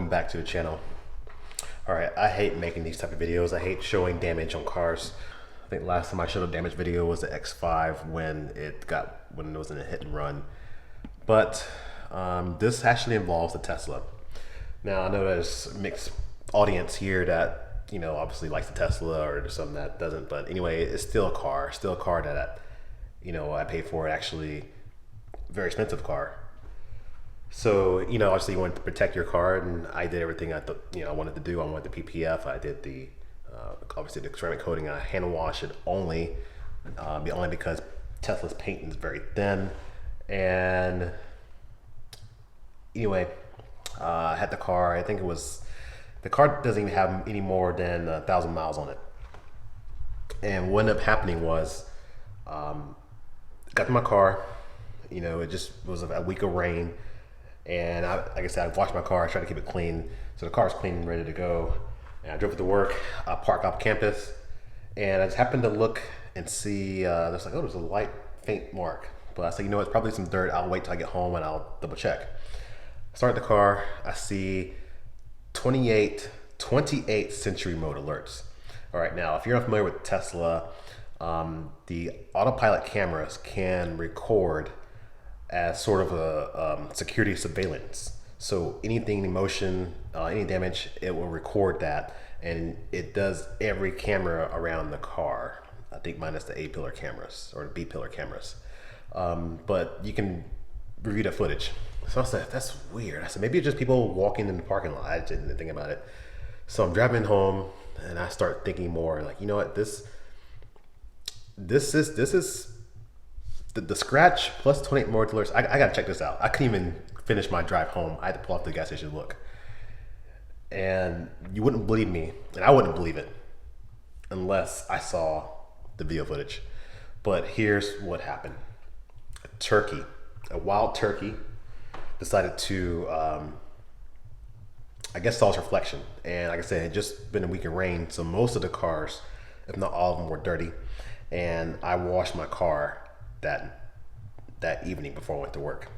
welcome back to the channel. Alright, I hate making these type of videos. I hate showing damage on cars. I think last time I showed a damage video was the X5 when it was in a hit and run. But this actually involves the Tesla. Now I know there's a mixed audience here that, you know, obviously likes the Tesla, or there's some that doesn't, but anyway, it's still a car that, you know, I paid for. Actually, very expensive car. So, you know, obviously you want to protect your car, and I did everything I thought, you know, I wanted to do. I wanted the PPF. I did the obviously the ceramic coating. I hand wash it only because Tesla's paint is very thin. And anyway, I had the car. I think the car doesn't even have any more than 1,000 miles on it. And what ended up happening was, got to my car. You know, it just was a week of rain. And like I said, I washed my car. I tried to keep it clean. So the car's clean and ready to go. And I drove it to work, parked off campus. And I just happened to look and see, there's like, oh, there's a light faint mark. But I said, you know, it's probably some dirt. I'll wait till I get home and I'll double check. I start the car. I see 28th century mode alerts. All right, now, if you're not familiar with Tesla, the autopilot cameras can record as sort of a security surveillance. So anything in motion, any damage, it will record that, and it does every camera around the car. I think minus the A pillar cameras or the B pillar cameras. But you can review the footage. So I said, that's weird. I said, maybe it's just people walking in the parking lot. I didn't think about it. So I'm driving home and I start thinking more like, you know what, this is the scratch plus 28 more alerts. I gotta check this out. I couldn't even finish my drive home. I had to pull off to the gas station to look. And you wouldn't believe me, and I wouldn't believe it unless I saw the video footage. But here's what happened. A wild turkey decided to, I guess, saw its reflection. And like I said, it had just been a week of rain, so most of the cars, if not all of them, were dirty. And I washed my car that evening before I went to work.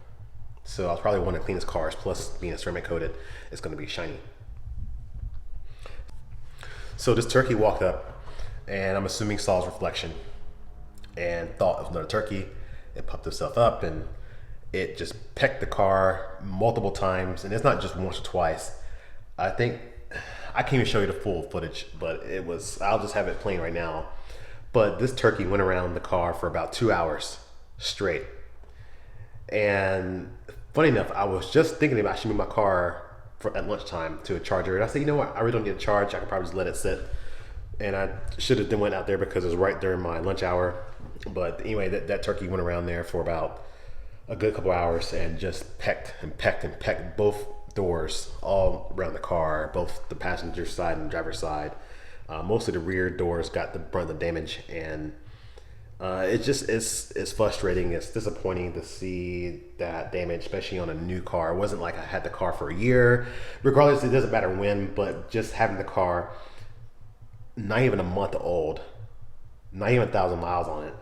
So I was probably one of the cleanest cars, plus being ceramic coated, it's gonna be shiny. So this turkey walked up, and I'm assuming saw its reflection and thought it was another turkey. It puffed itself up and it just pecked the car multiple times. And it's not just once or twice. I think, I can't even show you the full footage, but I'll just have it playing right now. But this turkey went around the car for about 2 hours straight. And funny enough, I was just thinking about moving my car at lunchtime to a charger. And I said, you know what, I really don't need a charge. I could probably just let it sit. And I should have then went out there because it was right during my lunch hour. But anyway, that turkey went around there for about a good couple hours and just pecked both doors all around the car, both the passenger side and driver's side. Most of the rear doors got the brunt of the damage, and it's frustrating. It's disappointing to see that damage, especially on a new car. It wasn't like I had the car for a year. Regardless, it doesn't matter when, but just having the car not even a month old, not even 1,000 miles on it,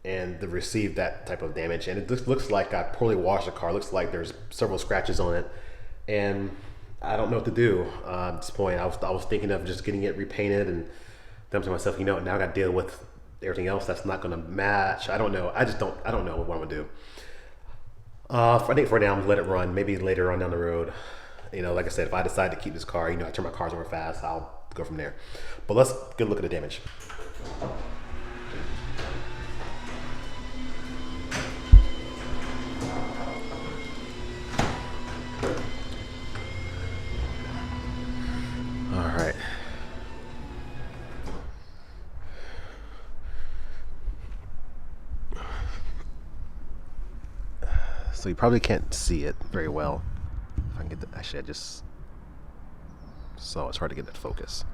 and to receive that type of damage. And it just looks like I poorly washed the car. It looks like there's several scratches on it, and I don't know what to do at this point. I was thinking of just getting it repainted, and thinking to myself, you know, now I got to deal with everything else that's not going to match. I don't know. I don't know what I'm going to do. I think for now, I'm going to let it run. Maybe later on down the road, you know, like I said, if I decide to keep this car, you know, I turn my cars over fast, I'll go from there. But let's get a look at the damage. All right. So you probably can't see it very well. If I can get the, actually, I just saw it's hard to get that focus.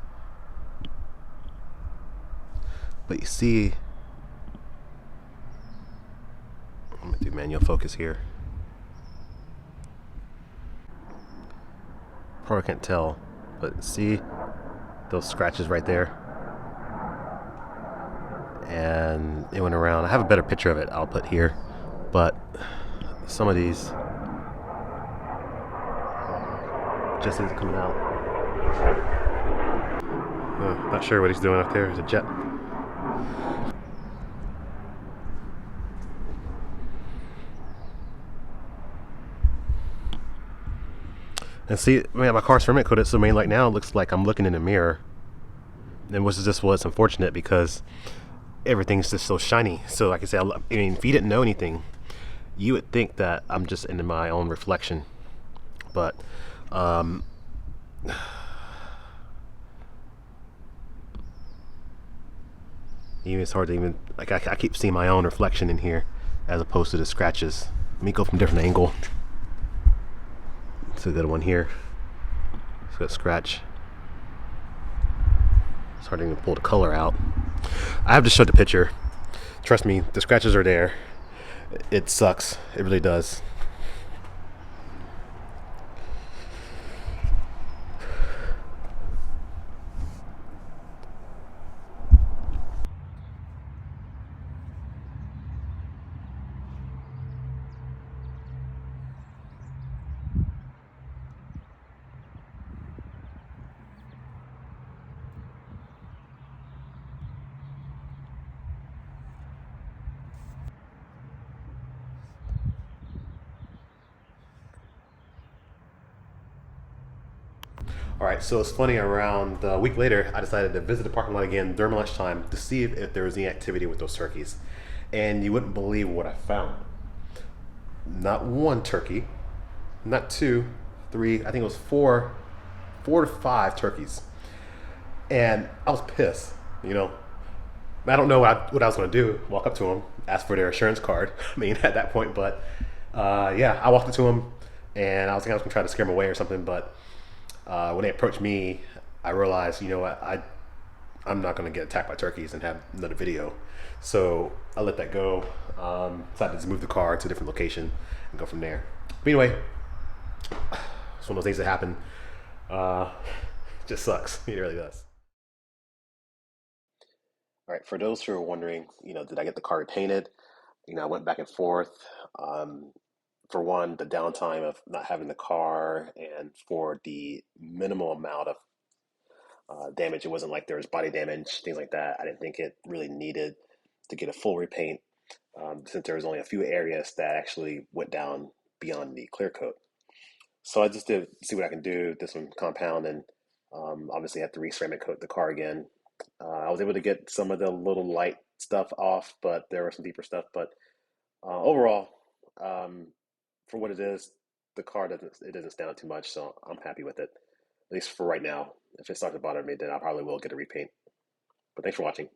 But you see, I'm gonna do manual focus here. Probably can't tell, but see those scratches right there? And it went around. I have a better picture of it I'll put here, but some of these just as it's coming out. Not sure what he's doing up there. It's a jet. And see, man, my car's ceramic coated, so like now it looks like I'm looking in a mirror. And which is just what's unfortunate because everything's just so shiny. So like I said, I mean, if you didn't know anything, you would think that I'm just in my own reflection. But even it's hard to even, like I keep seeing my own reflection in here as opposed to the scratches. Let me go from a different angle. It's a good one here. It's got a scratch. It's hard to even pull the color out. I have to show the picture. Trust me, the scratches are there. It sucks. It really does. All right, so it's funny, around a week later, I decided to visit the parking lot again during lunchtime to see if there was any activity with those turkeys. And you wouldn't believe what I found. Not one turkey, not two, three, I think it was four to five turkeys. And I was pissed, you know. I don't know what I was going to do, walk up to them, ask for their insurance card. I mean, at that point, but yeah, I walked up to them and I was thinking I was going to try to scare them away or something, but when they approached me, I realized, you know what, I'm not going to get attacked by turkeys and have another video. So I let that go. Decided to just move the car to a different location and go from there. But anyway, it's one of those things that happen. Just sucks. It really does. All right, for those who are wondering, you know, did I get the car repainted? You know, I went back and forth. Um, for one, the downtime of not having the car, and for the minimal amount of damage. It wasn't like there was body damage, things like that. I didn't think it really needed to get a full repaint, since there was only a few areas that actually went down beyond the clear coat. So I just did see what I can do, did some compound, and obviously had to re-ceramic coat the car again. I was able to get some of the little light stuff off, but there was some deeper stuff. But overall, um, for what it is, the car doesn't stand out too much, so I'm happy with it, at least for right now. If it starts to bother me, then I probably will get a repaint. But thanks for watching.